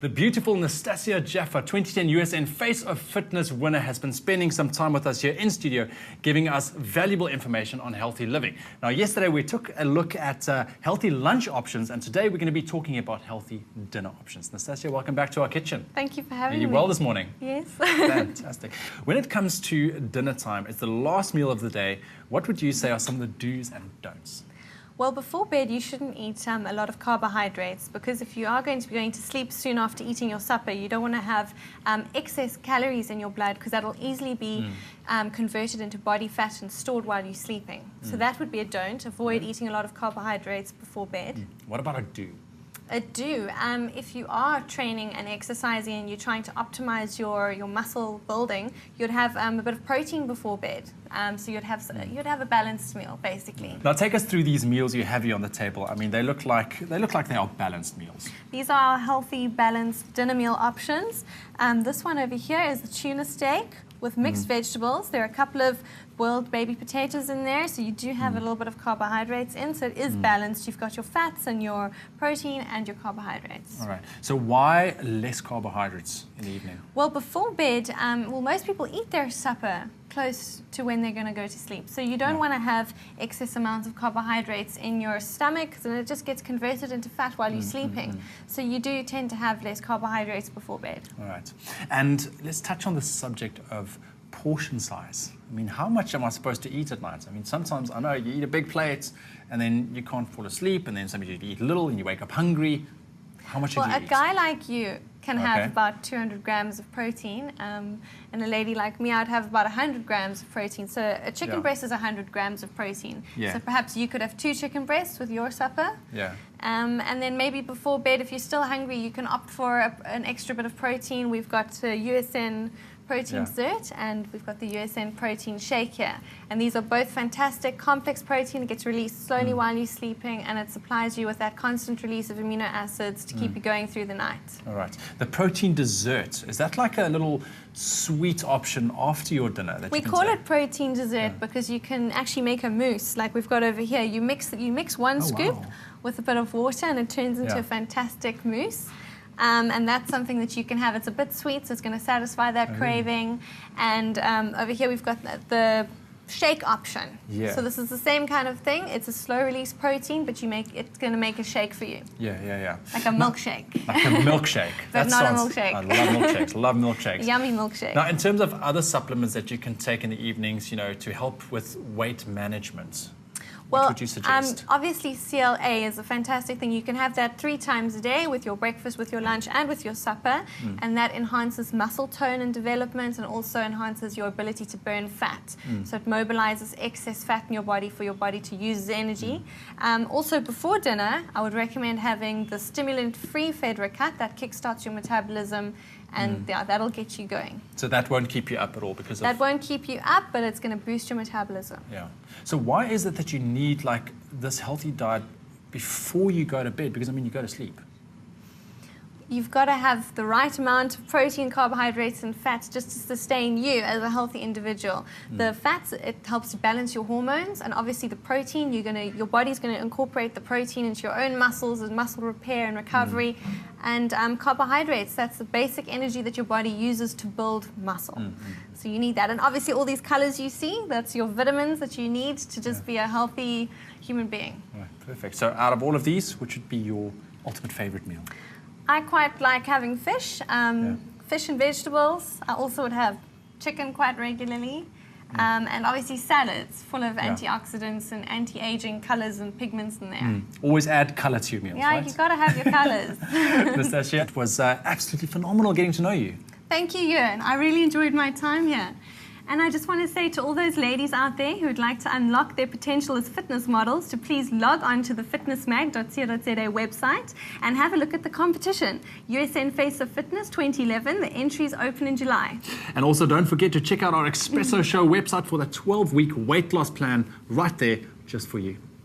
The beautiful Nastassia Jaffa, 2010 USN Face of Fitness winner, has been spending some time with us here in studio, giving us valuable information on healthy living. Now, yesterday we took a look at healthy lunch options, and today we're going to be talking about healthy dinner options. Nastassia, welcome back to our kitchen. Thank you for having me. Are you well this morning? Yes. Fantastic. When it comes to dinner time, it's the last meal of the day. What would you say are some of the do's and don'ts? Well, before bed, you shouldn't eat a lot of carbohydrates, because if you are going to be going to sleep soon after eating your supper, you don't want to have excess calories in your blood, because that will easily be converted into body fat and stored while you're sleeping. So that would be a don't. Avoid eating a lot of carbohydrates before bed. What about a do? A do. If you are training and exercising and you're trying to optimize your muscle building, you'd have a bit of protein before bed. So you'd have a balanced meal, basically. Now, take us through these meals you have here on the table. I mean, they look like they are balanced meals. These are healthy, balanced dinner meal options. This one over here is the tuna steak with mixed vegetables. There are a couple of boiled baby potatoes in there, so you do have a little bit of carbohydrates in, so it is balanced. You've got your fats and your protein and your carbohydrates. All right. So why less carbohydrates in the evening? Well, before bed, most people eat their supper close to when they're going to go to sleep. So you don't want to have excess amounts of carbohydrates in your stomach, so it just gets converted into fat while you're sleeping. So you do tend to have less carbohydrates before bed. All right. And let's touch on the subject of portion size. I mean, how much am I supposed to eat at night? I mean, sometimes I know you eat a big plate and then you can't fall asleep, and then sometimes you eat little and you wake up hungry. How much should you eat? Well, a guy like you can have about 200 grams of protein, and a lady like me, I'd have about 100 grams of protein. So a chicken breast is 100 grams of protein. So perhaps you could have 2 chicken breasts with your supper. And then maybe before bed, if you're still hungry, you can opt for an extra bit of protein. We've got USN protein dessert, and we've got the USN protein shake here, and these are both fantastic. Complex protein, it gets released slowly while you're sleeping, and it supplies you with that constant release of amino acids to keep you going through the night. All right. The protein dessert, is that like a little sweet option after your dinner that we you can call take? it protein dessert because you can actually make a mousse like we've got over here. You mix one scoop with a bit of water, and it turns into a fantastic mousse. And that's something that you can have. It's a bit sweet, so it's going to satisfy that craving. And over here we've got the shake option. So this is the same kind of thing. It's a slow-release protein, but it's going to make a shake for you. Like a milkshake. Like a milkshake. But not a milkshake. I love milkshakes. Love milkshakes. Yummy milkshake. Now, in terms of other supplements that you can take in the evenings, to help with weight management, what would you suggest? Obviously, CLA is a fantastic thing. You can have that 3 times a day with your breakfast, with your lunch, and with your supper, and that enhances muscle tone and development, and also enhances your ability to burn fat. So it mobilizes excess fat in your body for your body to use as energy. Also, before dinner, I would recommend having the stimulant-free Fedra cut that kickstarts your metabolism, and that'll get you going. So that won't keep you up at all because that won't keep you up, but it's going to boost your metabolism. So why is it that you need like this healthy diet before you go to bed? Because I mean, you go to sleep. You've got to have the right amount of protein, carbohydrates, and fats just to sustain you as a healthy individual. The fats, it helps to balance your hormones, and obviously the protein, your body's going to incorporate the protein into your own muscles and muscle repair and recovery. And carbohydrates, that's the basic energy that your body uses to build muscle. So you need that. And obviously all these colors you see, that's your vitamins that you need to just be a healthy human being. Right, perfect. So out of all of these, which would be your ultimate favorite meal? I quite like having fish, fish and vegetables. I also would have chicken quite regularly. And obviously salads full of antioxidants and anti-aging colors and pigments in there. Always add color to your meals, right? You've got to have your colors. Nastassia, it was absolutely phenomenal getting to know you. Thank you, Ewan. I really enjoyed my time here. And I just want to say to all those ladies out there who would like to unlock their potential as fitness models to please log on to the fitnessmag.co.za website and have a look at the competition. USN Face of Fitness 2011, the entries open in July. And also don't forget to check out our Espresso Show website for the 12-week weight loss plan right there just for you.